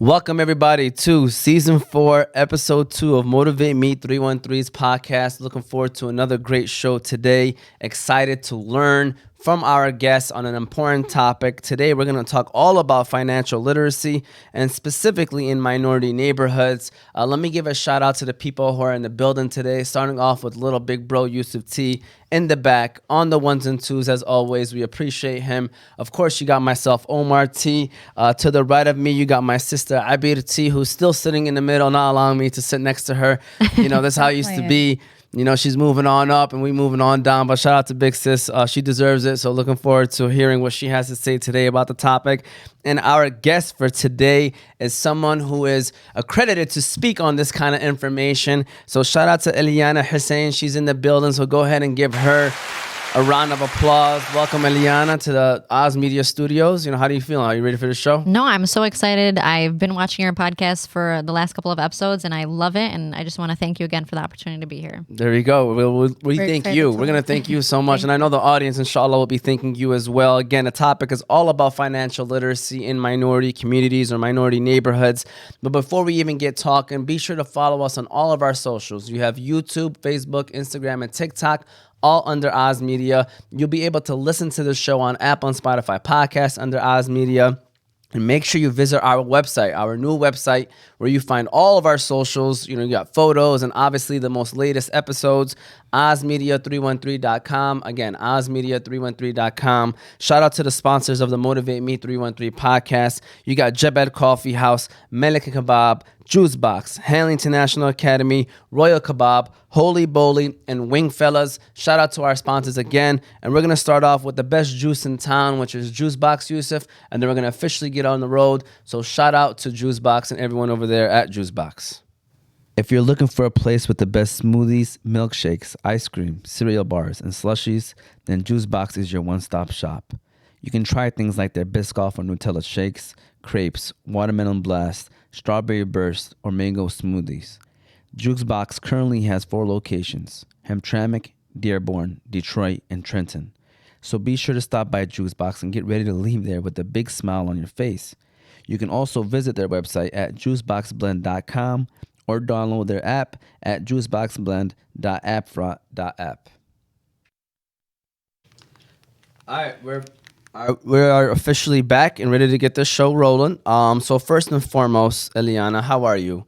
Welcome, everybody, to Season 4, Episode 2 of Motivate Me 313's podcast. Looking forward to another great show today. Excited to learn from our guests on an important topic. Today, we're going to talk all about financial literacy and specifically in minority neighborhoods. Let me give a shout out to the people who are in the building today, starting off with little big bro Yusuf T in the back on the ones and twos. As always, we appreciate him. Of course, you got myself, Omar T. To the right of me, you got my sister, Abir T, who's still sitting in the middle, not allowing me to sit next to her. You know, that's how it used to be. You know, she's moving on up and we moving on down. But shout out to Big Sis. She deserves it. So looking forward to hearing what she has to say today about the topic. And our guest for today is someone who is accredited to speak on this kind of information. So shout out to Elyana Hussain. She's in the building. So go ahead and give her a round of applause. Welcome, Elyana, to the Oz Media Studios. You know, how do you feel? Are you ready for the show? No, I'm so excited. I've been watching your podcast for the last couple of episodes, and I love it. And I just want to thank you again for the opportunity to be here. There you go. We thank you. We're going to thank you so much. And I know the audience, inshallah, will be thanking you as well. Again, the topic is all about financial literacy in minority communities or minority neighborhoods. But before we even get talking, be sure to follow us on all of our socials. You have YouTube, Facebook, Instagram, and TikTok, all under Oz Media. You'll be able to listen to the show on Apple and Spotify podcasts under Oz Media. And make sure you visit our website, our new website, where you find all of our socials. You know, you got photos and obviously the most latest episodes, ozmedia313.com. Again, ozmedia313.com. Shout out to the sponsors of the Motivate Me 313 podcast. You got Jabal Coffee House, Malek Al-Kabob, Juice Box, Hanley International Academy, Royal Kebab, Holy Bowly, and Wingfellas. Shout out to our sponsors again. And we're going to start off with the best juice in town, which is Juice Box, Yusuf. And then we're going to officially get on the road. So shout out to Juice Box and everyone over there at Juice Box. If you're looking for a place with the best smoothies, milkshakes, ice cream, cereal bars, and slushies, then Juice Box is your one-stop shop. You can try things like their Biscoff or Nutella shakes, crepes, watermelon blast, strawberry burst, or mango smoothies. Juice Box currently has 4 locations: Hamtramck, Dearborn, Detroit, and Trenton. So be sure to stop by Juice Box and get ready to leave there with a big smile on your face. You can also visit their website at juiceboxblend.com or download their app at juiceboxblend.app. All right, we are officially back and ready to get this show rolling. So first and foremost, Elyana, how are you?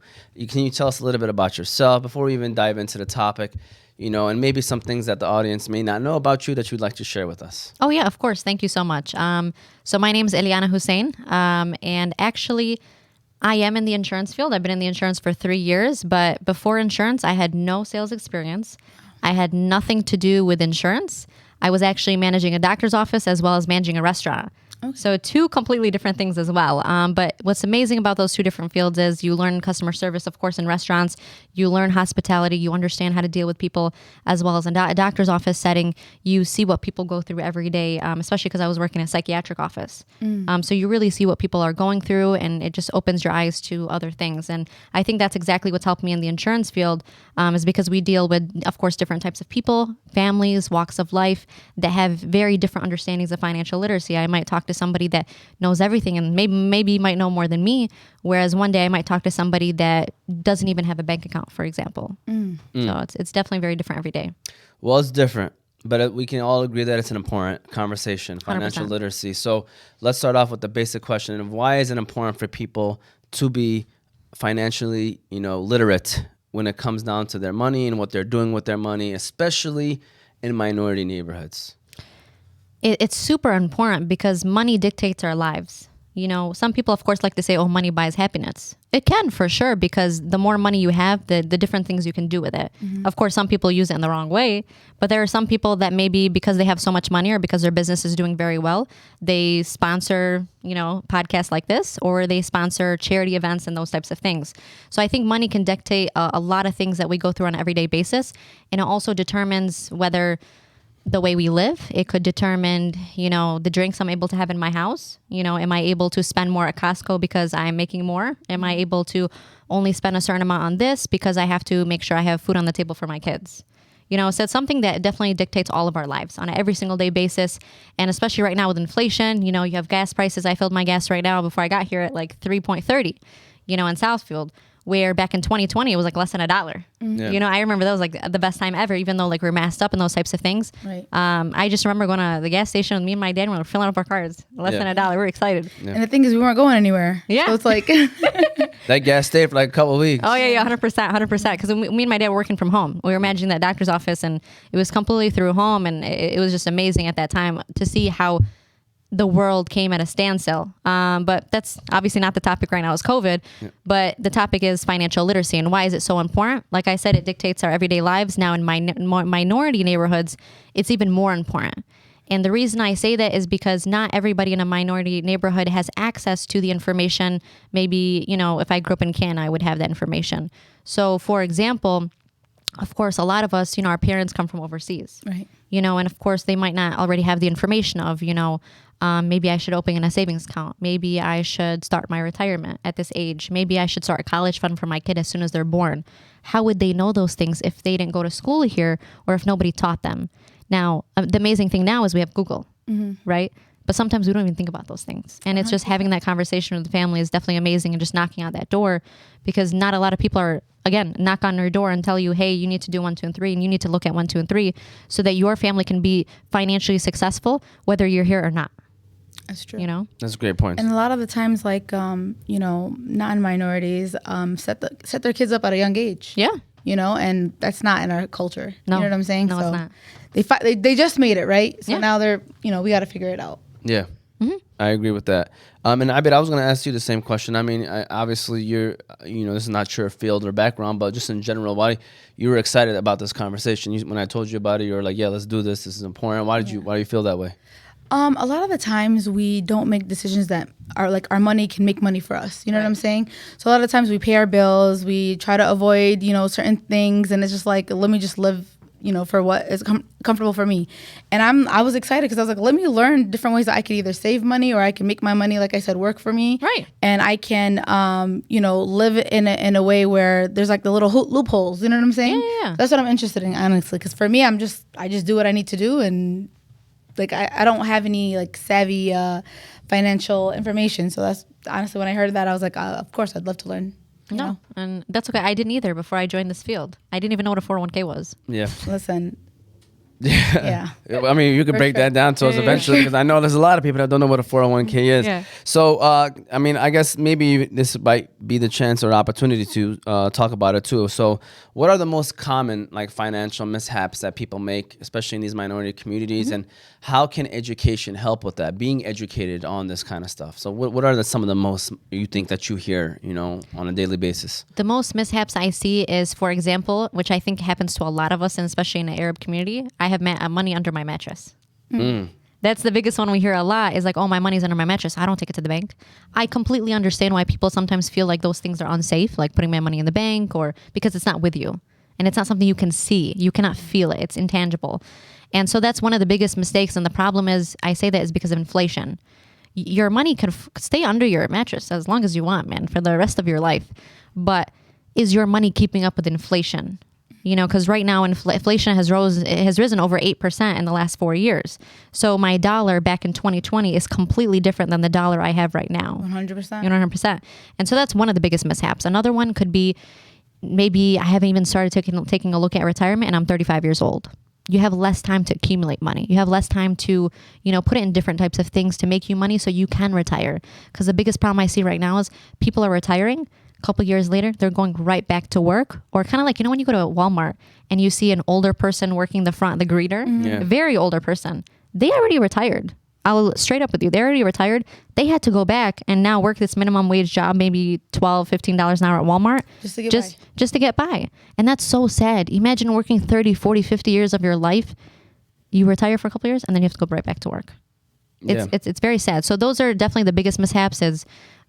Can you tell us a little bit about yourself before we even dive into the topic? You know, and maybe some things that the audience may not know about you that you'd like to share with us. Oh, yeah, of course. Thank you so much. So my name is Elyana Hussain, and actually, I am in the insurance field. I've been in the insurance for 3 years, but before insurance, I had no sales experience. I had nothing to do with insurance. I was actually managing a doctor's office as well as managing a restaurant. Okay. So 2 completely different things as well. But what's amazing about those 2 different fields is you learn customer service, of course, in restaurants. You learn hospitality. You understand how to deal with people, as well as in a doctor's office setting. You see what people go through every day, especially because I was working in a psychiatric office. So you really see what people are going through, and it just opens your eyes to other things. And I think that's exactly what's helped me in the insurance field, is because we deal with, of course, different types of people, families, walks of life that have very different understandings of financial literacy. I might talk to somebody that knows everything and maybe might know more than me, whereas one day I might talk to somebody that doesn't even have a bank account, for example. So it's definitely very different every day. Well, it's different, but we can all agree that it's an important conversation, financial 100%. literacy. So let's start off with the basic question of why is it important for people to be financially, literate when it comes down to their money and what they're doing with their money, especially in minority neighborhoods? It's super important because money dictates our lives. You know, some people, of course, like to say, oh, money buys happiness. It can, for sure, because the more money you have, the different things you can do with it. Of course, some people use it in the wrong way, but there are some people that maybe because they have so much money or because their business is doing very well, they sponsor, podcasts like this, or they sponsor charity events and those types of things. So I think money can dictate a lot of things that we go through on an everyday basis, and it also determines whether the way we live. It could determine, the drinks I'm able to have in my house. Am I able to spend more at Costco because I'm making more? Am I able to only spend a certain amount on this because I have to make sure I have food on the table for my kids? So it's something that definitely dictates all of our lives on an every single day basis. And especially right now with inflation, you have gas prices. I filled my gas right now before I got here at like 3.30, in Southfield, where back in 2020, it was like less than $1. Yeah. I remember that was like the best time ever, even though like we're masked up and those types of things. Right. I just remember going to the gas station with me and my dad, and we were filling up our cars. Less than $1. We were excited. Yeah. And the thing is, we weren't going anywhere. Yeah. So it's like... That gas stayed for like a couple of weeks. Oh, yeah, 100%. Because me and my dad were working from home. We were managing that doctor's office, and it was completely through home. And it was just amazing at that time to see how the world came at a standstill. But that's obviously not the topic right now, is COVID. Yeah. But the topic is financial literacy. And why is it so important? Like I said, it dictates our everyday lives. Now in minority neighborhoods, it's even more important. And the reason I say that is because not everybody in a minority neighborhood has access to the information. Maybe, if I grew up in Canada, I would have that information. So, for example, of course, a lot of us, our parents come from overseas. Right. And of course, they might not already have the information of, maybe I should open a savings account. Maybe I should start my retirement at this age. Maybe I should start a college fund for my kid as soon as they're born. How would they know those things if they didn't go to school here or if nobody taught them? Now, the amazing thing now is we have Google, right? But sometimes we don't even think about those things. And it's just having that conversation with the family is definitely amazing, and just knocking on that door, because not a lot of people are, again, knock on your door and tell you, hey, you need to do 1, 2, and 3, and you need to look at 1, 2, and 3 so that your family can be financially successful, whether you're here or not. That's true. That's a great point. And a lot of the times, like, non-minorities set their kids up at a young age. Yeah. And that's not in our culture. No. You know what I'm saying? No, so it's not. They just made it, right? So Yeah. now they're, we got to figure it out. Yeah. I agree with that. And I was going to ask you the same question. I mean, obviously you're, this is not your field or background, but just in general, why you were excited about this conversation? When I told you about it, you were like, yeah, let's do this. This is important. Why do you feel that way? A lot of the times we don't make decisions that are like our money can make money for us. You know what I'm saying? So a lot of times we pay our bills, we try to avoid, certain things, and it's just like, let me just live, for what is comfortable for me. And I was excited because I was like, let me learn different ways that I could either save money or I can make my money, like I said, work for me. Right. And I can, live in a way where there's like the little loopholes. You know what I'm saying? Yeah. That's what I'm interested in, honestly. Because for me, I just do what I need to do, and like I don't have any like savvy financial information. So that's honestly, when I heard that, I was like, of course, I'd love to learn. You know? And that's okay. I didn't either before I joined this field. I didn't even know what a 401k was. Yeah. Listen. Yeah. I mean, you could break that down to us eventually, because I know there's a lot of people that don't know what a 401k is. Yeah. So, I mean, I guess maybe this might be the chance or opportunity to talk about it too. So, what are the most common like financial mishaps that people make, especially in these minority communities, and how can education help with that? Being educated on this kind of stuff. So, what are some of the most you think that you hear, on a daily basis? The most mishaps I see is, for example, which I think happens to a lot of us, and especially in the Arab community, I have money under my mattress. That's the biggest one we hear a lot, is like, oh, my money's under my mattress. I don't take it to the bank. I completely understand why people sometimes feel like those things are unsafe, like putting my money in the bank, or because it's not with you. And it's not something you can see. You cannot feel it. It's intangible. And so that's one of the biggest mistakes. And the problem is, I say that is because of inflation. Your money can stay under your mattress as long as you want, man, for the rest of your life. But is your money keeping up with inflation? Because right now inflation has risen over 8% in the last 4 years. So my dollar back in 2020 is completely different than the dollar I have right now. 100%. 100%. And so that's one of the biggest mishaps. Another one could be, maybe I haven't even started taking a look at retirement, and I'm 35 years old. You have less time to accumulate money. You have less time to, put it in different types of things to make you money so you can retire. Because the biggest problem I see right now is people are retiring. Couple years later, they're going right back to work, or kind of like, when you go to Walmart and you see an older person working the front, the greeter, a very older person, they already retired. I'll straight up with you. They already retired. They had to go back and now work this minimum wage job, maybe $12, $15 an hour at Walmart, just to get by. And that's so sad. Imagine working 30, 40, 50 years of your life. You retire for a couple years and then you have to go right back to work. It's very sad. So those are definitely the biggest mishaps. Is,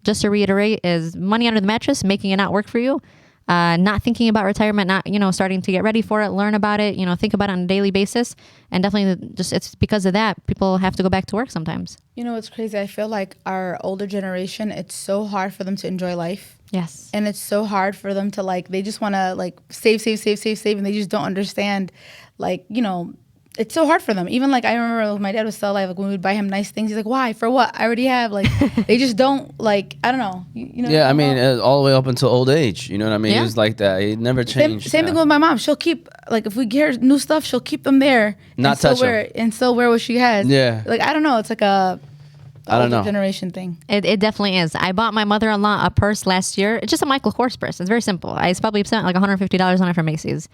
just to reiterate, is money under the mattress, making it not work for you, not thinking about retirement, not, starting to get ready for it, learn about it, think about it on a daily basis. And definitely it's because of that, people have to go back to work sometimes. It's crazy. I feel like our older generation, it's so hard for them to enjoy life. Yes. And it's so hard for them to they just want to save, and they just don't understand like, it's so hard for them. Even like I remember my dad was still alive, like when we would buy him nice things, he's like, why? For what? I already have. Like they just don't like, I don't know. Yeah, I mean, all the way up until old age. You know what I mean? Yeah. He was like that. He never changed. Same thing with my mom. She'll keep, like, if we get her new stuff, she'll keep them there. Not touch them. And still wear what she has. Yeah. Like, I don't know. It's like a I don't know. generation thing. It definitely is. I bought my mother-in-law a purse last year. It's just a Michael Kors purse. It's very simple. I probably spent like $150 on it from Macy's.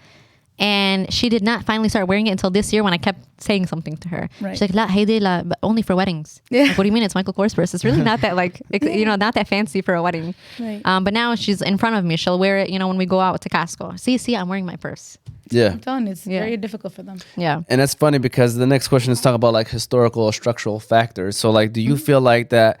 And she did not finally start wearing it until this year when I kept saying something to her. Right. She's like, La, hey, la, but only for weddings. Yeah. Like, what do you mean it's Michael Kors purse? It's really not that like, not that fancy for a wedding. Right. But now she's in front of me. She'll wear it, when we go out to Costco. See, I'm wearing my purse. Yeah. I'm telling you, it's very difficult for them. Yeah. And that's funny because the next question is talking about like historical or structural factors. So like, do you feel like that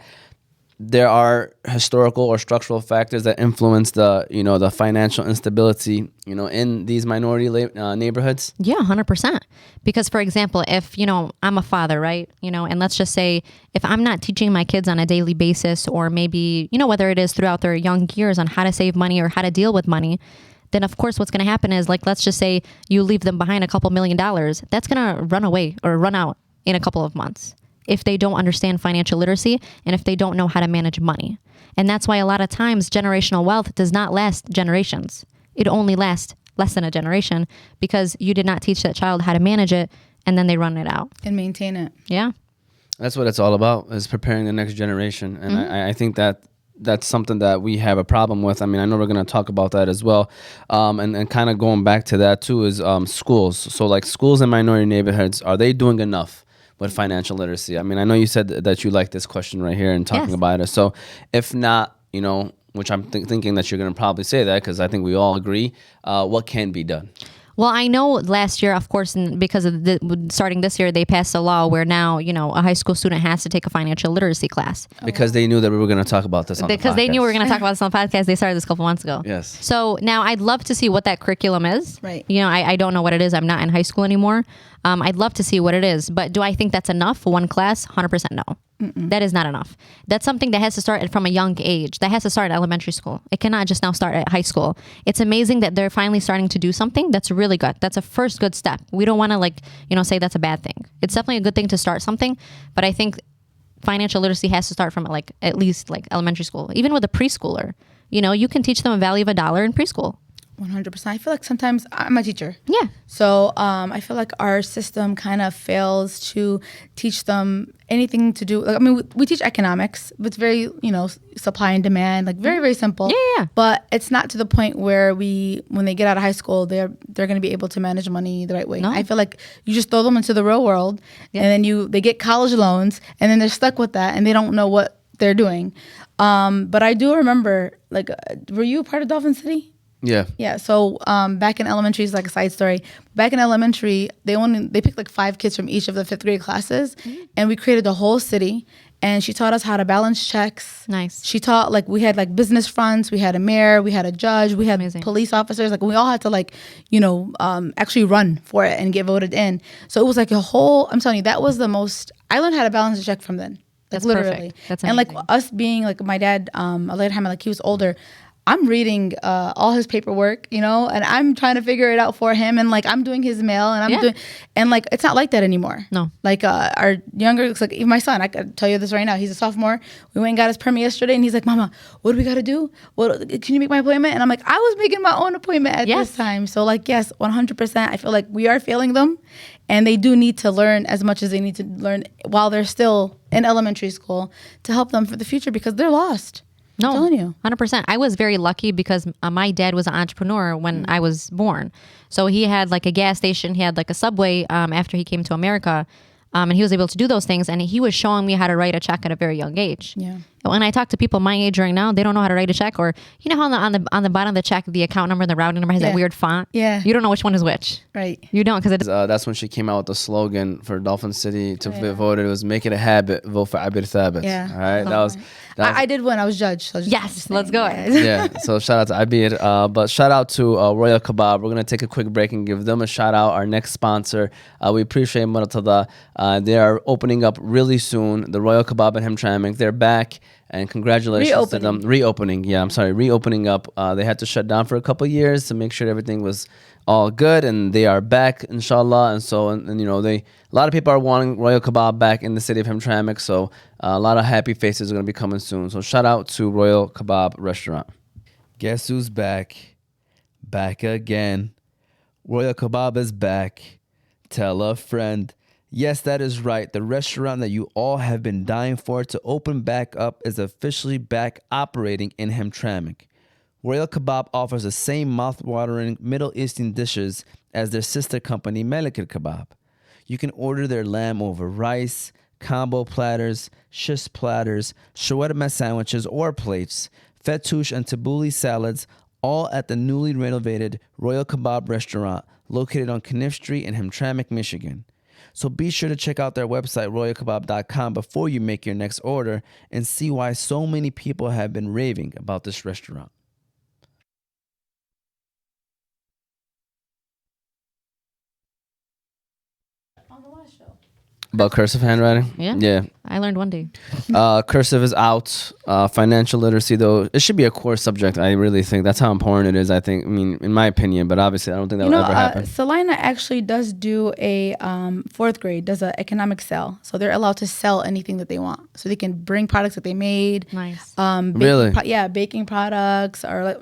there are historical or structural factors that influence the financial instability, in these minority neighborhoods? Yeah, 100%. Because, for example, if, I'm a father, right? And let's just say if I'm not teaching my kids on a daily basis or maybe, whether it is throughout their young years on how to save money or how to deal with money, then of course what's going to happen is, like, let's just say you leave them behind a couple $1 million. That's going to run away or run out in a couple of months if they don't understand financial literacy and if they don't know how to manage money. And that's why a lot of times generational wealth does not last generations. It only lasts less than a generation because you did not teach that child how to manage it, and then they run it out. And maintain it. Yeah. That's what it's all about, is preparing the next generation. And I think that's something that we have a problem with. I mean, I know we're going to talk about that as well. And kind of going back to that too is schools. So like schools in minority neighborhoods, are they doing enough with financial literacy? I mean, I know you said that you like this question right here and talking about it. So if not, which I'm thinking that you're going to probably say that because I think we all agree, what can be done? Well, I know last year, of course, because of starting this year, they passed a law where now, a high school student has to take a financial literacy class. Because they knew that we were going to talk about this on the podcast. Because they knew we were going to talk about this on the podcast. They started this a couple months ago. Yes. So now I'd love to see what that curriculum is. Right. I don't know what it is. I'm not in high school anymore. I'd love to see what it is. But do I think that's enough for one class? 100% no. That is not enough. That's something that has to start from a young age. That has to start at elementary school. It cannot just now start at high school. It's amazing that they're finally starting to do something that's really good. That's a first good step. We don't want to say that's a bad thing. It's definitely a good thing to start something, but I think financial literacy has to start from at least elementary school. Even with a preschooler, you can teach them a value of $1 in preschool. 100%. I feel like sometimes I'm a teacher. Yeah. So I feel like our system kind of fails to teach them anything to do. Like, I mean, we teach economics, but it's very, supply and demand, like very, very simple. Yeah. But it's not to the point where when they get out of high school, they're going to be able to manage money the right way. No. I feel like you just throw them into the real world, and then they get college loans, and then they're stuck with that, and they don't know what they're doing. But I do remember, were you a part of Dolphin City? Yeah. Yeah. So back in elementary, it's like a side story. Back in elementary, they picked 5 kids from each of the 5th grade classes, and we created the whole city. And she taught us how to balance checks. Nice. She taught we had business fronts, we had a mayor, we had a judge, we had police officers. We all had to actually run for it and get voted in. So it was a whole. I'm telling you, that was the most. I learned how to balance a check from then. That's literally. perfect. That's amazing. And us being my dad, he was older. I'm reading all his paperwork, and I'm trying to figure it out for him, and I'm doing his mail, and I'm doing, and it's not like that anymore. No. Our younger, even my son, I could tell you this right now. He's a sophomore. We went and got his permit yesterday, and he's like, "Mama, what do we got to do? Can you make my appointment?" And I'm like, "I was making my own appointment at this time." So yes, 100%. I feel like we are failing them, and they do need to learn as much as they need to learn while they're still in elementary school to help them for the future because they're lost. No, I'm telling you. 100%. I was very lucky because my dad was an entrepreneur when I was born. So he had a gas station. He had a Subway after he came to America. And he was able to do those things. And he was showing me how to write a check at a very young age. Yeah. When I talk to people my age right now, they don't know how to write a check. Or how on the bottom of the check, the account number and the routing number has that weird font. Yeah. You don't know which one is which. Right. You don't because that's when she came out with the slogan for Dolphin City to be voted. It was "Make it a habit, vote for Abir Thabit." Yeah. All right. That was I did win. I was judged. So yes. Let's go. Yeah. So shout out to Abir. But shout out to Royal Kabob. We're gonna take a quick break and give them a shout out. Our next sponsor. We appreciate Muratada. They are opening up really soon. The Royal Kabob and Hamtramck. They're back. And congratulations to them. Reopening up. They had to shut down for a couple years to make sure everything was all good, and they are back, inshallah. And so, and you know, a lot of people are wanting Royal Kebab back in the city of Hamtramck. So a lot of happy faces are going to be coming soon. So shout out to Royal Kebab Restaurant. Guess who's back? Back again. Royal Kebab is back. Tell a friend. Yes, that is right. The restaurant that you all have been dying for to open back up is officially back operating in Hamtramck. Royal Kebab offers the same mouth-watering Middle Eastern dishes as their sister company, Malek Al-Kabob. You can order their lamb over rice, combo platters, shish platters, shawarma sandwiches or plates, fattoush and tabbouleh salads, all at the newly renovated Royal Kebab restaurant located on Kniff Street in Hamtramck, Michigan. So be sure to check out their website, royalkebab.com, before you make your next order and see why so many people have been raving about this restaurant. About cursive handwriting? Yeah. I learned one day. Cursive is out. Financial literacy, though, it should be a core subject. I really think that's how important it is. I think, I mean, in my opinion, but obviously I don't think that will ever happen. Salina actually does do a fourth grade, does an economic sell. So they're allowed to sell anything that they want. So they can bring products that they made. Nice. Really? Baking products or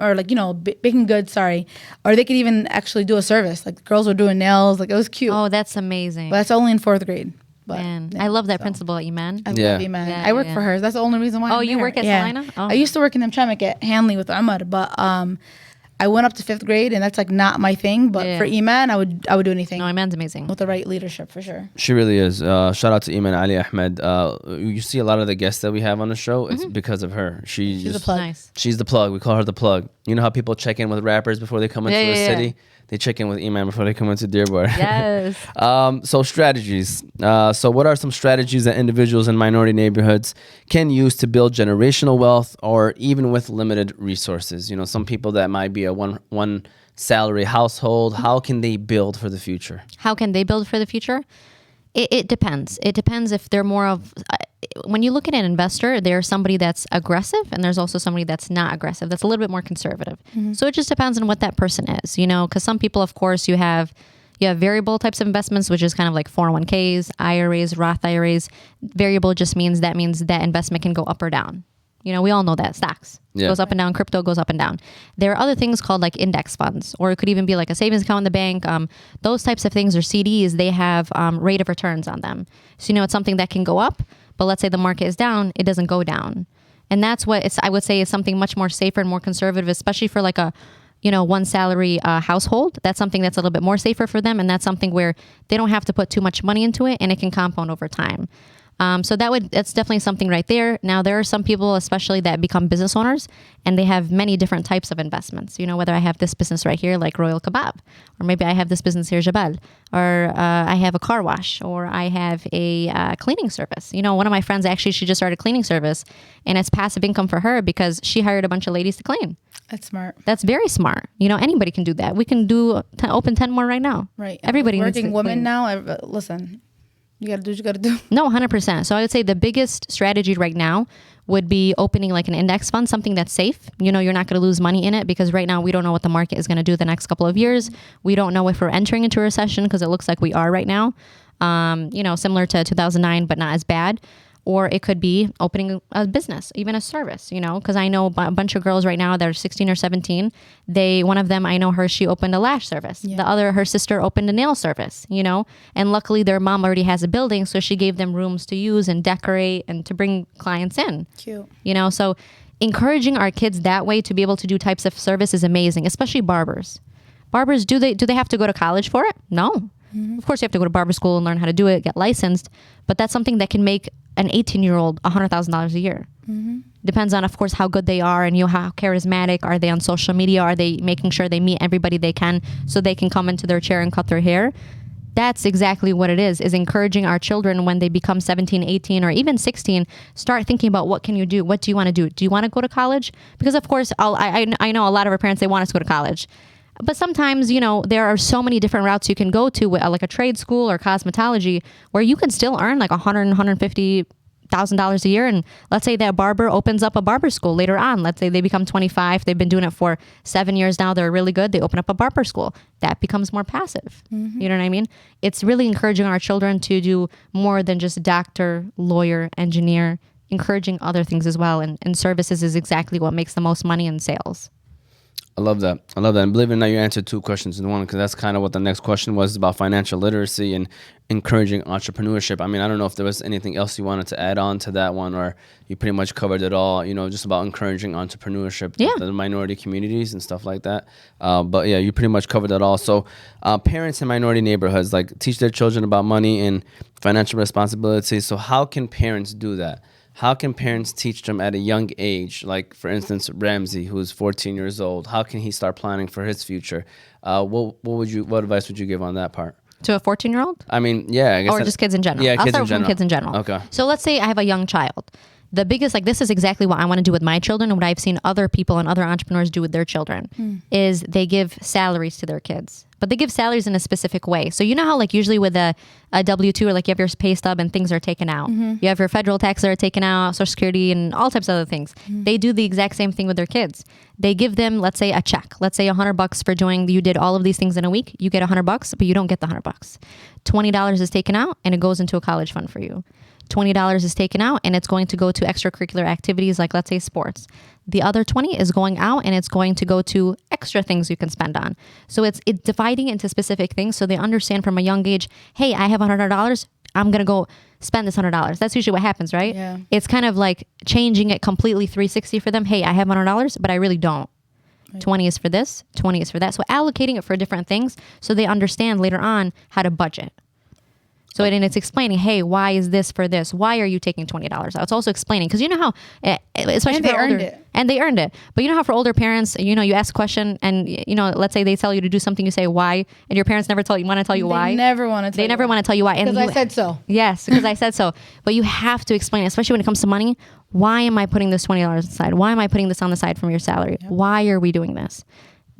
baking goods, sorry. Or they could even actually do a service. Like the girls were doing nails. Like it was cute. Oh, that's amazing. But that's only in fourth grade. But, Man, I love that principal at Iman. I love Iman. Yeah, I work for her. That's the only reason why. Oh, I'm you there. work at Salina? Oh. I used to work in Hamtramck at Hanley with Umar, but I went up to fifth grade, and that's like not my thing. But for Iman, I would do anything. No, Iman's amazing. With the right leadership, for sure. She really is. Shout out to Iman Ali Ahmed. You see a lot of the guests that we have on the show. It's because of her. She's the plug. Nice. She's the plug. We call her the plug. You know how people check in with rappers before they come into a city? They check in with Iman before they come into Dearborn. Yes. So strategies. So what are some strategies that individuals in minority neighborhoods can use to build generational wealth, or even with limited resources? You know, some people that might be a one salary household. How can they build for the future? How can they build for the future? It depends. It depends if they're more of... when you look at an investor, there's somebody that's aggressive and there's also somebody that's not aggressive, that's a little bit more conservative. So it just depends on what that person is, you know, because some people, of course, you have variable types of investments, which is kind of like 401ks, IRAs, Roth IRAs. Variable just means that investment can go up or down. You know, we all know that stocks goes up and down, crypto goes up and down. There are other things called like index funds, or it could even be like a savings account in the bank. Those types of things, or CDs, they have rate of returns on them. So, you know, it's something that can go up, but let's say the market is down, it doesn't go down. And that's what I would say is something much more safer and more conservative, especially for like a, you know, one salary household. That's something that's a little bit more safer for them. And that's something where they don't have to put too much money into it and it can compound over time. So that's definitely something right there. Now, there are some people, especially that become business owners, and they have many different types of investments. You know, whether I have this business right here, like Royal Kebab, or maybe I have this business here, Jabal, or I have a car wash, or I have a cleaning service. You know, one of my friends, actually, she just started a cleaning service, and it's passive income for her because she hired a bunch of ladies to clean. That's smart. That's very smart. You know, anybody can do that. We can open 10 more right now. Right. Everybody needs working to women clean. now. Listen. You got to do what you got to do. No, 100%. So I would say the biggest strategy right now would be opening like an index fund, something that's safe. You know, you're not going to lose money in it because right now we don't know what the market is going to do the next couple of years. We don't know if we're entering into a recession because it looks like we are right now. You know, similar to 2009, but not as bad. Or it could be opening a business, even a service, you know, because I know a bunch of girls right now that are 16 or 17. One of them, I know her, she opened a lash service. Yeah. The other, her sister opened a nail service, you know, and luckily their mom already has a building. So she gave them rooms to use and decorate and to bring clients in. Cute. You know, so encouraging our kids that way to be able to do types of service is amazing, especially barbers. Barbers, do they have to go to college for it? No. Mm-hmm. Of course, you have to go to barber school and learn how to do it, get licensed, but that's something that can make an 18-year-old $100,000 a year. Mm-hmm. Depends on, of course, how good they are and how charismatic are they on social media. Are they making sure they meet everybody they can so they can come into their chair and cut their hair? That's exactly what it is encouraging our children when they become 17, 18, or even 16, start thinking about what can you do? What do you want to do? Do you want to go to college? Because, of course, I know a lot of our parents, they want us to go to college. But sometimes, you know, there are so many different routes you can go to, like a trade school or cosmetology, where you can still earn like $100,000, $150,000 $1,000 a year. And let's say that barber opens up a barber school later on. Let's say they become 25. They've been doing it for 7 years now. They're really good. They open up a barber school. That becomes more passive. You know what I mean? It's really encouraging our children to do more than just doctor, lawyer, engineer, encouraging other things as well. And services is exactly what makes the most money in sales. I love that. And believe it or not, you answered two questions in one, because that's kind of what the next question was, about financial literacy and encouraging entrepreneurship. I mean, I don't know if there was anything else you wanted to add on to that one, or you pretty much covered it all, just about encouraging entrepreneurship, the minority communities and stuff like that. But yeah, you pretty much covered it all. So parents in minority neighborhoods, like, teach their children about money and financial responsibility. So how can parents do that? How can parents teach them at a young age? Like, for instance, Ramsey, who's 14 years old, how can he start planning for his future? What advice would you give on that part? To a 14-year-old? I mean, yeah. I guess or just kids in general? Yeah, I'll start from kids in general. Okay. So let's say I have a young child. The biggest, this is exactly what I want to do with my children, and what I've seen other people and other entrepreneurs do with their children, is they give salaries to their kids. But they give salaries in a specific way. So you know how usually with a W-2, or you have your pay stub and things are taken out. You have your federal taxes that are taken out, Social Security, and all types of other things. They do the exact same thing with their kids. They give them, let's say, a check. Let's say $100 for you did all of these things in a week. You get $100, but you don't get the $100. $20 is taken out and it goes into a college fund for you. $20 is taken out and it's going to go to extracurricular activities, like, let's say, sports. The other 20 is going out and it's going to go to extra things you can spend on. So it's dividing into specific things, so they understand from a young age, hey, I have $100. I'm going to go spend this $100. That's usually what happens, right? Yeah. It's kind of like changing it completely 360 for them. Hey, I have $100, but I really don't. Right. 20 is for this, 20 is for that. So allocating it for different things so they understand later on how to budget. So it's explaining, hey, why is this for this? Why are you taking $20 out? It's also explaining, because you know how, especially and they for earned older, it. And they earned it. But you know how for older parents, you ask a question and, let's say they tell you to do something, you say why, and your parents never want to tell you why. They never want to tell you. They never want to tell you why. Because I said so. Yes, because I said so. But you have to explain, especially when it comes to money. Why am I putting this $20 aside? Why am I putting this on the side from your salary? Yep. Why are we doing this?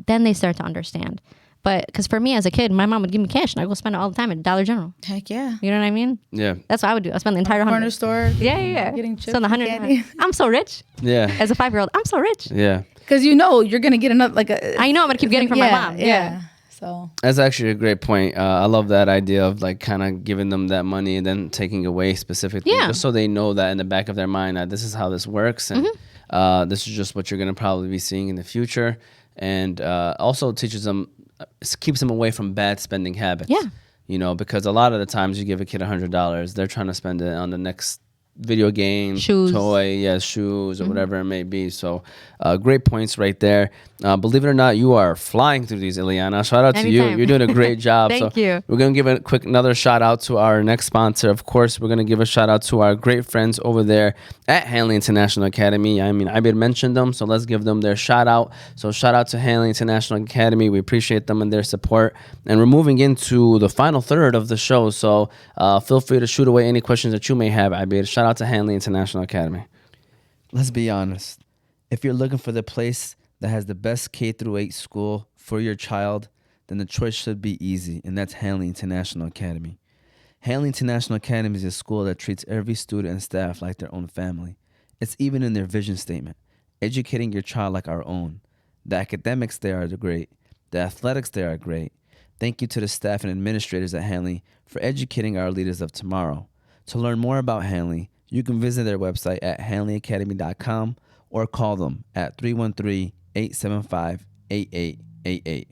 Then they start to understand. But because for me as a kid, my mom would give me cash and I go spend it all the time at Dollar General. Heck yeah. You know what I mean? Yeah. That's what I would do. I spend the entire $100. Corner store. Yeah. Getting chips. So the $100. I'm so rich. Yeah. As a 5-year-old, I'm so rich. Yeah. Because you're going to get another, I know I'm going to keep getting from my mom. Yeah. So that's actually a great point. I love that idea of kind of giving them that money and then taking away specifically, just so they know that in the back of their mind, this is how this works. And this is just what you're going to probably be seeing in the future. And also teaches them, keeps them away from bad spending habits. Yeah. Because a lot of the times you give a kid $100, they're trying to spend it on the next video game, shoes, toy, shoes, or whatever it may be. So great points right there. Believe it or not, you are flying through these, Elyana. Shout out to you. You're doing a great job. Thank you. We're going to give another shout out to our next sponsor. Of course, we're going to give a shout out to our great friends over there at Hanley International Academy. I mean, I mentioned them, so let's give them their shout out. So shout out to Hanley International Academy. We appreciate them and their support. And we're moving into the final third of the show. So feel free to shoot away any questions that you may have. Shout out to Hanley International Academy. Let's be honest. If you're looking for the place that has the best K-8 school for your child, then the choice should be easy, and that's Hanley International Academy. Hanley International Academy is a school that treats every student and staff like their own family. It's even in their vision statement, educating your child like our own. The academics there are great. The athletics there are great. Thank you to the staff and administrators at Hanley for educating our leaders of tomorrow. To learn more about Hanley, you can visit their website at hanleyacademy.com or call them at 313-875-8888.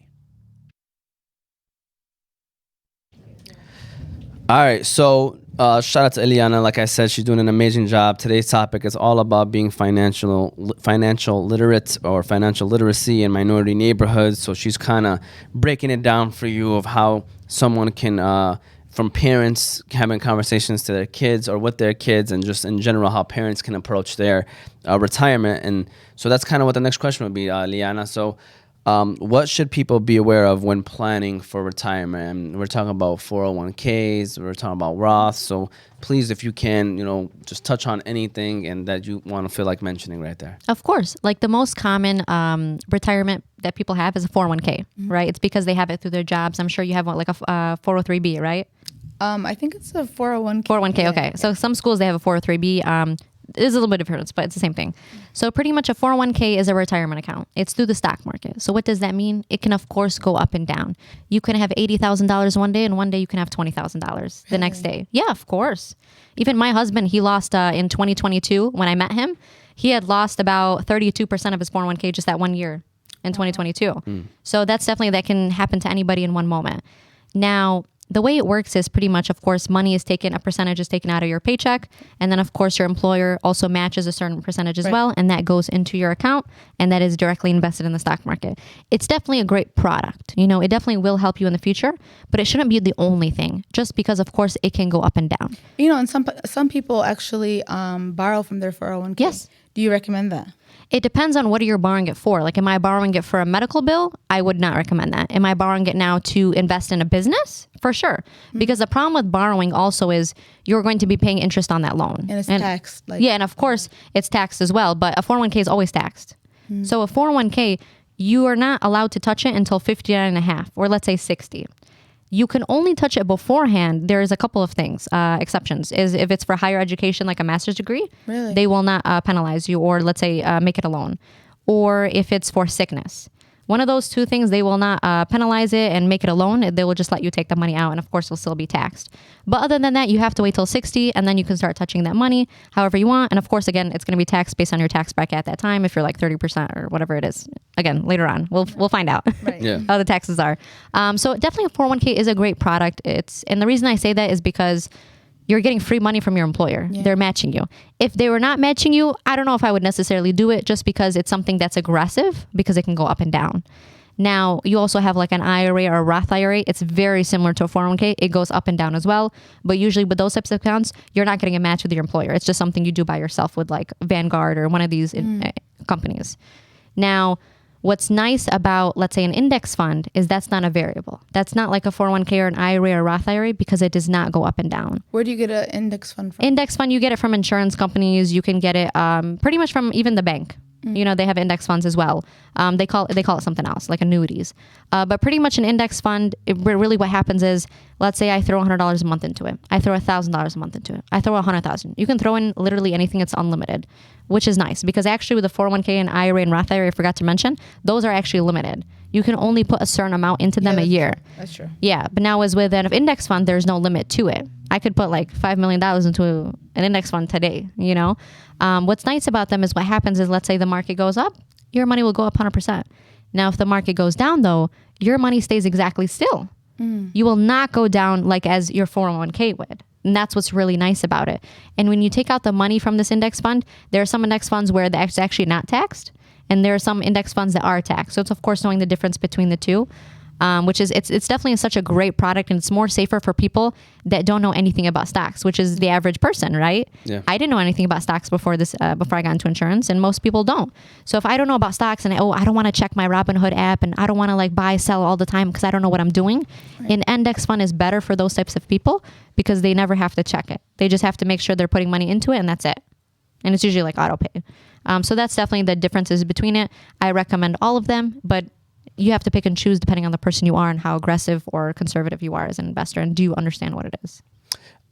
All right, so shout out to Elyana. Like I said, she's doing an amazing job. Today's topic is all about being financial literate or financial literacy in minority neighborhoods. So she's kind of breaking it down for you of how someone can, from parents having conversations to their kids or with their kids, and just in general how parents can approach their retirement. And so that's kind of what the next question would be, Elyana. So what should people be aware of when planning for retirement? And we're talking about 401ks, we're talking about Roth. So please, if you can, just touch on anything and that you want to feel like mentioning right there. Of course. Like the most common retirement that people have is a 401k, right? It's because they have it through their jobs. I'm sure you have one, like a 403b, right? I think it's a 401k. 401k, Yeah. okay. So some schools, they have a 403b. There's a little bit of difference, but it's the same thing. So pretty much a 401k is a retirement account. It's through the stock market. So what does that mean? It can, of course, go up and down. You can have $80,000 one day, and one day you can have $20,000 the next day. Yeah, of course. Even my husband, he lost in 2022, when I met him, he had lost about 32% of his 401k just that 1 year in 2022. So that's definitely, that can happen to anybody in one moment. Now, the way it works is pretty much, of course, money is taken, a percentage is taken out of your paycheck. And then, of course, your employer also matches a certain percentage as well. And that goes into your account, and that is directly invested in the stock market. It's definitely a great product. You know, it definitely will help you in the future, but it shouldn't be the only thing, just because, of course, it can go up and down. You know, and some people actually borrow from their 401k. Yes. Do you recommend that? It depends on what you're borrowing it for. Like, am I borrowing it for a medical bill? I would not recommend that. Am I borrowing it now to invest in a business? For sure. Because the problem with borrowing also is you're going to be paying interest on that loan. And it's taxed. Yeah, and of course, it's taxed as well. But a 401k is always taxed. So a 401k, you are not allowed to touch it until 59 and a half, or let's say 60. You can only touch it beforehand. There's a couple of things, exceptions. Is if it's for higher education, like a master's degree, Really? they will not penalize you, or let's say make it a loan. Or if it's for sickness. One of those two things, they will not penalize it and make it a loan. They will just let you take the money out, and of course, it'll still be taxed. But other than that, you have to wait till 60, and then you can start touching that money however you want. And of course, again, it's going to be taxed based on your tax bracket at that time. If you're like 30% or whatever it is, again, later on, we'll find out Right. Yeah. how the taxes are. So definitely a 401k is a great product. And the reason I say that is because you're getting free money from your employer. Yeah. They're matching you. If they were not matching you, I don't know if I would necessarily do it, just because it's something that's aggressive, because it can go up and down. Now, you also have like an IRA or a Roth IRA. It's very similar to a 401k. It goes up and down as well. But usually with those types of accounts, you're not getting a match with your employer. It's just something you do by yourself with like Vanguard or one of these companies. Now, what's nice about, let's say, an index fund is that's not a variable. That's not like a 401k or an IRA or Roth IRA, because it does not go up and down. Where do you get an index fund from? Index fund, you get it from insurance companies. You can get it pretty much from even the bank. You know, they have index funds as well. They call it something else, like annuities. But pretty much an index fund, really what happens is, let's say I throw $100 a month into it. I throw $1,000 a month into it. I throw $100,000. You can throw in literally anything. It's unlimited, which is nice, because actually with the 401k and IRA and Roth IRA, I forgot to mention, those are actually limited. You can only put a certain amount into them a year. That's true. Yeah, but now as with an index fund, there's no limit to it. I could put like $5 million into an index fund today, you know? What's nice about them is what happens is, let's say the market goes up, your money will go up 100%. Now, if the market goes down though, your money stays exactly still. You will not go down like as your 401k would. And that's what's really nice about it. And when you take out the money from this index fund, there are some index funds where it's actually not taxed. And there are some index funds that are taxed. So it's, of course, knowing the difference between the two, which is, it's definitely such a great product, and it's more safer for people that don't know anything about stocks, which is the average person, right? Yeah. I didn't know anything about stocks before I got into insurance, and most people don't. So if I don't know about stocks and, I don't want to check my Robinhood app, and I don't want to like buy, sell all the time because I don't know what I'm doing, an index fund is better for those types of people, because they never have to check it. They just have to make sure they're putting money into it, and that's it. And it's usually like auto pay. So that's definitely the differences between it. I recommend all of them, but you have to pick and choose depending on the person you are and how aggressive or conservative you are as an investor, and do you understand what it is.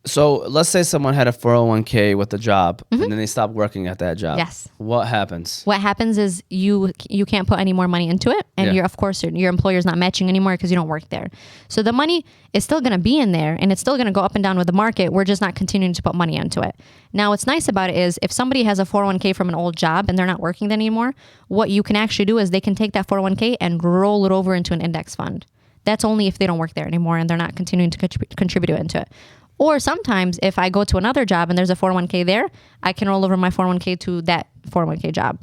So let's say someone had a 401k with a job, and then they stopped working at that job. Yes. What happens? What happens is you can't put any more money into it, and Yeah. of course your employer's not matching anymore because you don't work there. So the money is still going to be in there, and it's still going to go up and down with the market. We're just not continuing to put money into it. Now, what's nice about it is if somebody has a 401k from an old job and they're not working there anymore, what you can actually do is they can take that 401k and roll it over into an index fund. That's only if they don't work there anymore and they're not continuing to contribute into it. Or sometimes if I go to another job and there's a 401k there, I can roll over my 401k to that 401k job.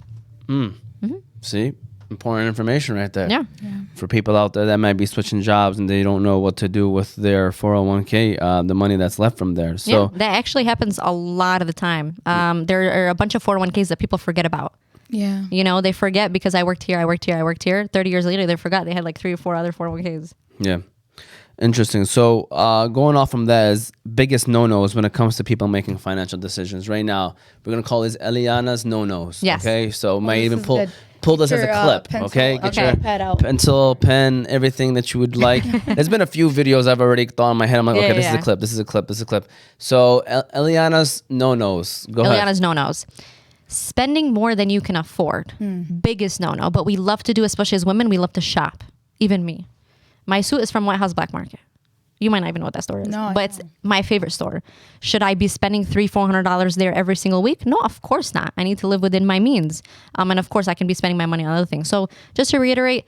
See? Important information right there. Yeah. For people out there that might be switching jobs and they don't know what to do with their 401k, the money that's left from there. So Yeah, that actually happens a lot of the time. There are a bunch of 401ks that people forget about. Yeah. You know, they forget because I worked here. 30 years later, they forgot they had like 3 or 4 other 401ks. yeah. Interesting. So going off from that is biggest no-nos when it comes to people making financial decisions. Right now, we're going to call these Elyana's no-nos. Yes. Okay? So might this even is pull good. pull this as Your, a clip, pencil, okay? Get okay. your pad out. pencil, pen, everything that you would like. There's been a few videos I've already thought in my head. I'm like, Yeah, okay, this is yeah. a clip, this is a clip, this is a clip. So Elyana's no-nos. Go ahead. Elyana's no-nos. Spending more than you can afford. Biggest no-no. But we love to do, especially as women, we love to shop. Even me. My suit is from White House Black Market. You might not even know what that store is. No, I but it's don't. my favorite store. Should I be spending $300-$400 there every single week? No, of course not. I need to live within my means. And of course, I can be spending my money on other things. So just to reiterate,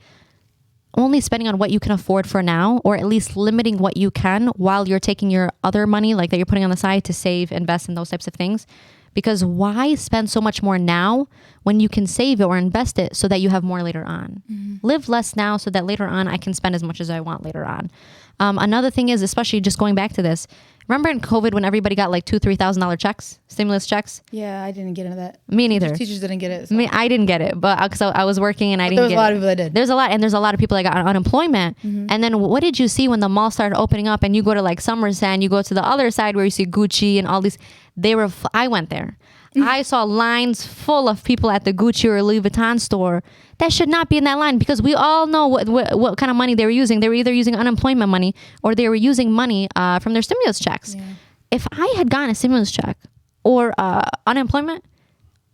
only spending on what you can afford for now, or at least limiting what you can while you're taking your other money, like that you're putting on the side to save, invest in those types of things. Because why spend so much more now when you can save it or invest it so that you have more later on? Live less now so that later on I can spend as much as I want later on. Another thing is, especially just going back to this, remember in COVID when everybody got like $2,000-$3,000 checks, stimulus checks? Yeah, I didn't get into that. Me neither. Teachers didn't get it. So. I didn't get it, but because I was working and I didn't There was get a lot it. of people that did. There's a lot, and there's a lot of people that got unemployment. And then what did you see when the mall started opening up and you go to like Somerset and you go to the other side where you see Gucci and all these, I went there. I saw lines full of people at the Gucci or Louis Vuitton store that should not be in that line, because we all know what kind of money they were using. They were either using unemployment money or they were using money from their stimulus checks. Yeah. If I had gotten a stimulus check or unemployment,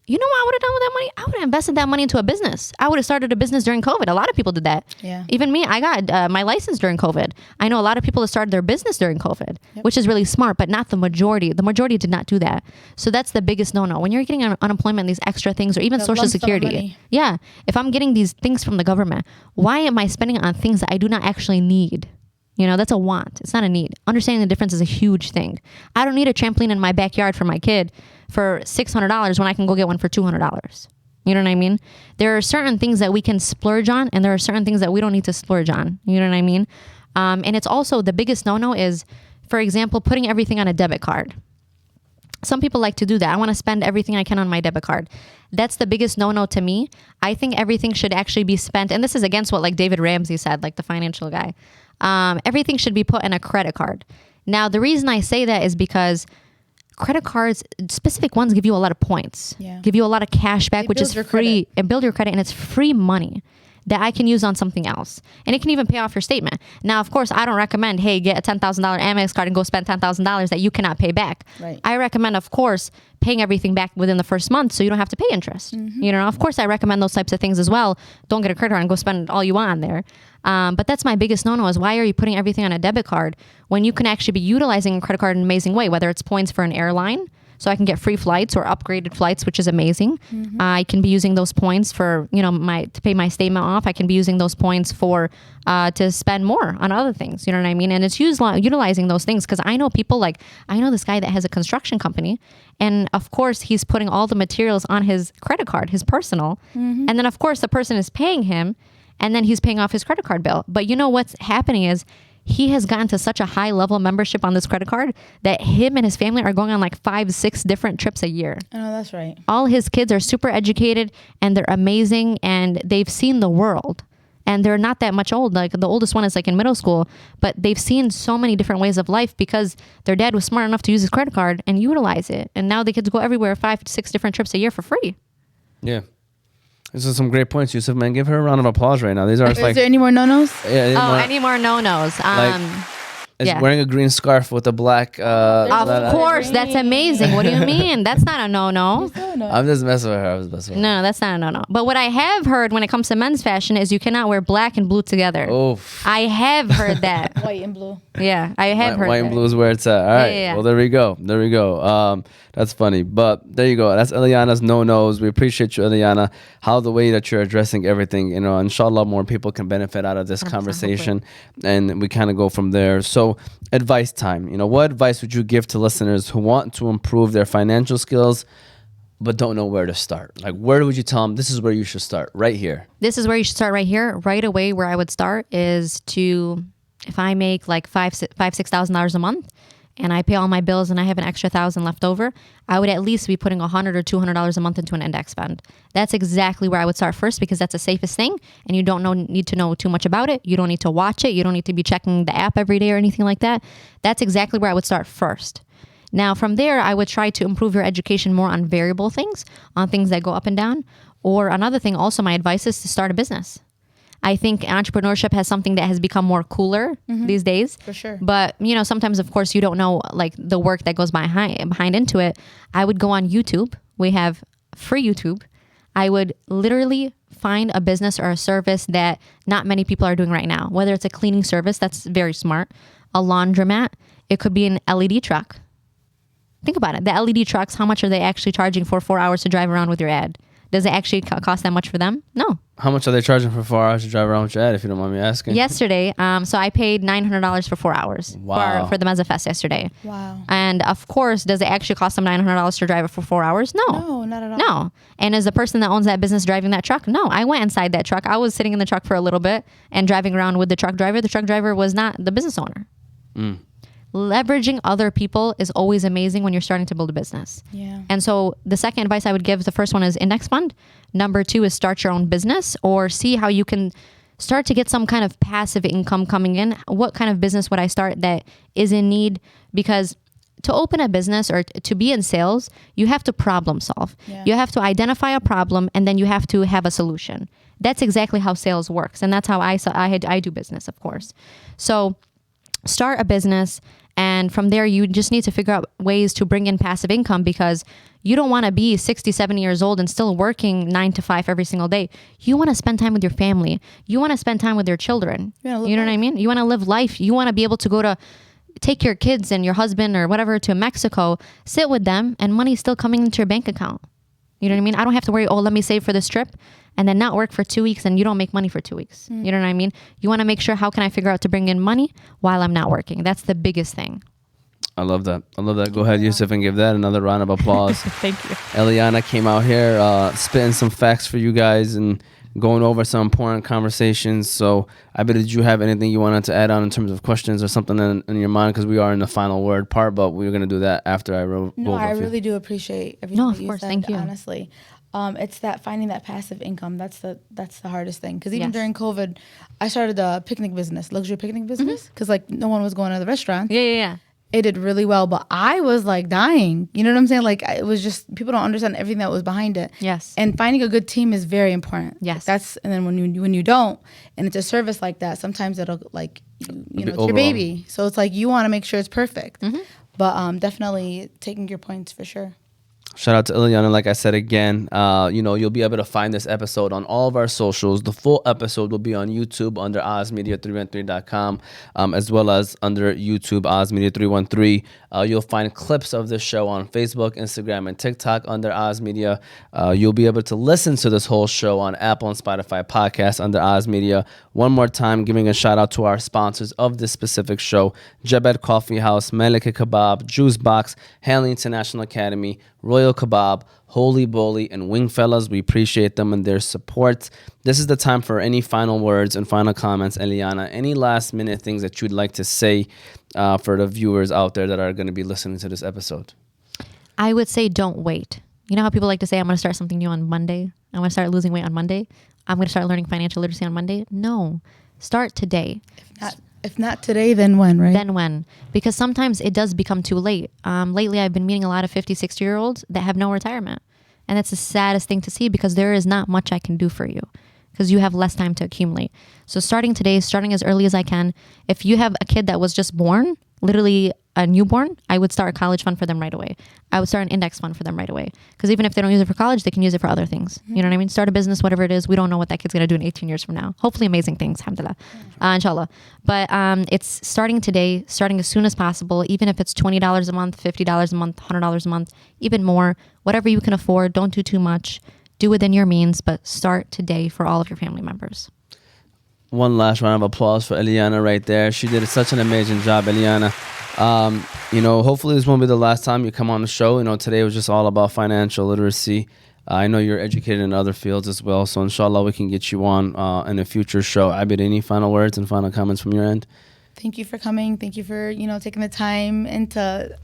you know what I would have done with that money? I would have invested that money into a business. I would have started a business during COVID. A lot of people did that. Yeah. Even me, I got my license during COVID. I know a lot of people that started their business during COVID, which is really smart, but not the majority. The majority did not do that. So that's the biggest no-no. When you're getting unemployment, these extra things, or even The Social lump sum of Security. money. Yeah. If I'm getting these things from the government, why am I spending it on things that I do not actually need? You know, that's a want. It's not a need. Understanding the difference is a huge thing. I don't need a trampoline in my backyard for my kid for $600 when I can go get one for $200. You know what I mean? There are certain things that we can splurge on, and there are certain things that we don't need to splurge on. You know what I mean? And it's also, the biggest no-no is, for example, putting everything on a debit card. Some people like to do that. I want to spend everything I can on my debit card. That's the biggest no-no to me. I think everything should actually be spent, and this is against what like David Ramsey said, like the financial guy. Everything should be put in a credit card. Now, the reason I say that is because credit cards, specific ones, give you a lot of points, Yeah. give you a lot of cash back, They which build is your free, credit. and build your credit, and it's free money that I can use on something else. And it can even pay off your statement. Now, of course, I don't recommend, hey, get a $10,000 Amex card and go spend $10,000 that you cannot pay back. Right. I recommend, of course, paying everything back within the first month so you don't have to pay interest. You know, of course, I recommend those types of things as well. Don't get a credit card and go spend all you want on there. But that's my biggest no-no is, why are you putting everything on a debit card when you can actually be utilizing a credit card in an amazing way, whether it's points for an airline, so I can get free flights or upgraded flights, which is amazing. I can be using those points for, you know, to pay my statement off. I can be using those points for to spend more on other things. You know what I mean? And it's utilizing those things, because I know people, like, I know this guy that has a construction company, and of course he's putting all the materials on his credit card, his personal, and then of course the person is paying him, and then he's paying off his credit card bill. But you know what's happening is, he has gotten to such a high level membership on this credit card that him and his family are going on like 5-6 different trips a year. I know, that's right. All his kids are super educated and they're amazing and they've seen the world. And they're not that much old. Like the oldest one is like in middle school, but they've seen so many different ways of life because their dad was smart enough to use his credit card and utilize it. And now the kids go everywhere 5-6 different trips a year for free. Yeah. This is some great points, Yusuf, man. Give her a round of applause right now. These are Is like, there any more no-nos? yeah, Any more no-nos? is yeah. wearing a green scarf with a black. Of course, that's amazing. What do you mean? That's not a no-no. I'm just messing with her. I was messing with her. No, that's not a no-no. But what I have heard when it comes to men's fashion is you cannot wear black and blue together. Oh, I have heard that. White and blue. Yeah, I have heard white that. and blue is where it's at. All right. yeah. Well, there we go. There we go. That's funny. But there you go. That's Elyana's no-nos. We appreciate you, Elyana. How the way that you're addressing everything, you know, inshallah, more people can benefit out of this 100%, conversation. And we kind of go from there. So advice time. You know, what advice would you give to listeners who want to improve their financial skills but don't know where to start? Like, where would you tell them this is where you should start? Right here. This is where you should start right here. Right away, where I would start is to, if I make like $6,000 a month and I pay all my bills and I have an extra $1,000 left over, I would at least be putting $100 or $200 a month into an index fund. That's exactly where I would start first, because that's the safest thing, and you don't need to know too much about it. You don't need to watch it. You don't need to be checking the app every day or anything like that. That's exactly where I would start first. Now, from there, I would try to improve your education more on variable things, on things that go up and down, Or another thing, also my advice is to start a business. I think entrepreneurship has something that has become more cooler these days. For sure. But, sometimes, of course, you don't know like the work that goes behind into it. I would go on YouTube. We have free YouTube. I would literally find a business or a service that not many people are doing right now. Whether it's a cleaning service, that's very smart. A laundromat. It could be an LED truck. Think about it. The LED trucks, how much are they actually charging for 4 hours to drive around with your ad? Does it actually cost that much for them? No. How much are they charging for 4 hours to drive around with your ad, if you don't mind me asking? Yesterday, so I paid $900 for 4 hours for the Meza Fest yesterday. Wow. And of course, does it actually cost them $900 to drive it for 4 hours? No. No, not at all. No. And is the person that owns that business driving that truck? No. I went inside that truck. I was sitting in the truck for a little bit and driving around with the truck driver. The truck driver was not the business owner. Leveraging other people is always amazing when you're starting to build a business. Yeah. And so the second advice I would give, the first one is index fund. Number 2 is start your own business or see how you can start to get some kind of passive income coming in. What kind of business would I start that is in need? Because to open a business or to be in sales, you have to problem solve. Yeah. You have to identify a problem and then you have to have a solution. That's exactly how sales works. And that's how I do business, of course. So start a business. And from there, you just need to figure out ways to bring in passive income because you don't want to be 60, 70 years old and still working 9 to 5 every single day. You want to spend time with your family. You want to spend time with your children. You know what I mean? You want to live life. You want to be able to go to take your kids and your husband or whatever to Mexico, sit with them, and money's still coming into your bank account. You know what I mean? I don't have to worry, let me save for this trip and then not work for 2 weeks and you don't make money for 2 weeks. You know what I mean? You want to make sure, how can I figure out to bring in money while I'm not working? That's the biggest thing. I love that. Go ahead, Yusuf, and give that another round of applause. Thank you. Elyana came out here spitting some facts for you guys and going over some important conversations. So I bet, did you have anything you wanted to add on in terms of questions or something in your mind? Because we are in the final word part, but we're going to do that after I go No, over I a few. really do appreciate everything of that you course, said, thank you. honestly. It's that finding that passive income. That's the hardest thing. Because even Yes. during COVID, I started a picnic business, luxury picnic business. Because like no one was going to the restaurant. Yeah. It did really well, but I was like dying. You know what I'm saying? Like it was just, people don't understand everything that was behind it. Yes. And finding a good team is very important. Yes. And then when you don't, and it's a service like that, sometimes it'll like, you know, it's your baby. So it's like you want to make sure it's perfect. But definitely taking your points for sure. Shout out to Elyana. Like I said again, you'll be able to find this episode on all of our socials. The full episode will be on YouTube under OzMedia313.com, as well as under YouTube OzMedia313. You'll find clips of this show on Facebook, Instagram, and TikTok under OzMedia. You'll be able to listen to this whole show on Apple and Spotify podcasts under OzMedia. One more time, giving a shout out to our sponsors of this specific show: Jabal Coffee House, Malek Al-Kabob, Juice Box, Hanley International Academy, Royal Kebab, Holy Bowly, and Wingfellas. We appreciate them and their support. This is the time for any final words and final comments. Elyana, any last minute things that you'd like to say for the viewers out there that are going to be listening to this episode? I would say don't wait. You know how people like to say, I'm going to start something new on Monday? I'm going to start losing weight on Monday? I'm going to start learning financial literacy on Monday? No. Start today. If not today, then when, right? Then when? Because sometimes it does become too late. Lately, I've been meeting a lot of 50, 60-year-olds that have no retirement. And that's the saddest thing to see because there is not much I can do for you because you have less time to accumulate. So starting today, starting as early as I can. If you have a kid that was just born, literally a newborn, I would start a college fund for them right away. I would start an index fund for them right away. Because even if they don't use it for college, they can use it for other things. You know what I mean? Start a business, whatever it is. We don't know what that kid's going to do in 18 years from now. Hopefully amazing things, alhamdulillah, inshallah. But it's starting today, starting as soon as possible, even if it's $20 a month, $50 a month, $100 a month, even more, whatever you can afford. Don't do too much. Do within your means, but start today for all of your family members. One last round of applause for Elyana right there. She did such an amazing job, Elyana. Hopefully this won't be the last time you come on the show. Today was just all about financial literacy. I know you're educated in other fields as well, so inshallah we can get you on in a future show. Abid, any final words and final comments from your end? Thank you for coming. Thank you for, taking the time and to,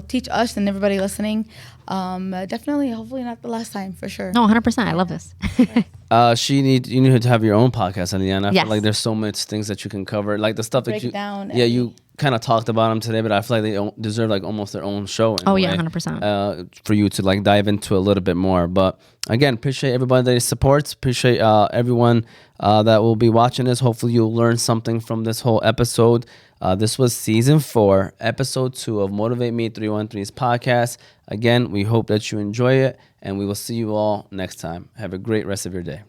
teach us and everybody listening. Definitely, hopefully not the last time, for sure. No, 100%. I love this. You need to have your own podcast, Elyana. I Yes. feel like there's so much things that you can cover. Like the stuff Break that it down. you kind of talked about them today, but I feel like they deserve like almost their own show. In Oh, a yeah, way, 100%. For you to like dive into a little bit more. But again, appreciate everybody that supports. Appreciate everyone that will be watching this. Hopefully, you'll learn something from this whole episode. This was season 4, episode 2 of Motivate Me 313's podcast. Again, we hope that you enjoy it, and we will see you all next time. Have a great rest of your day.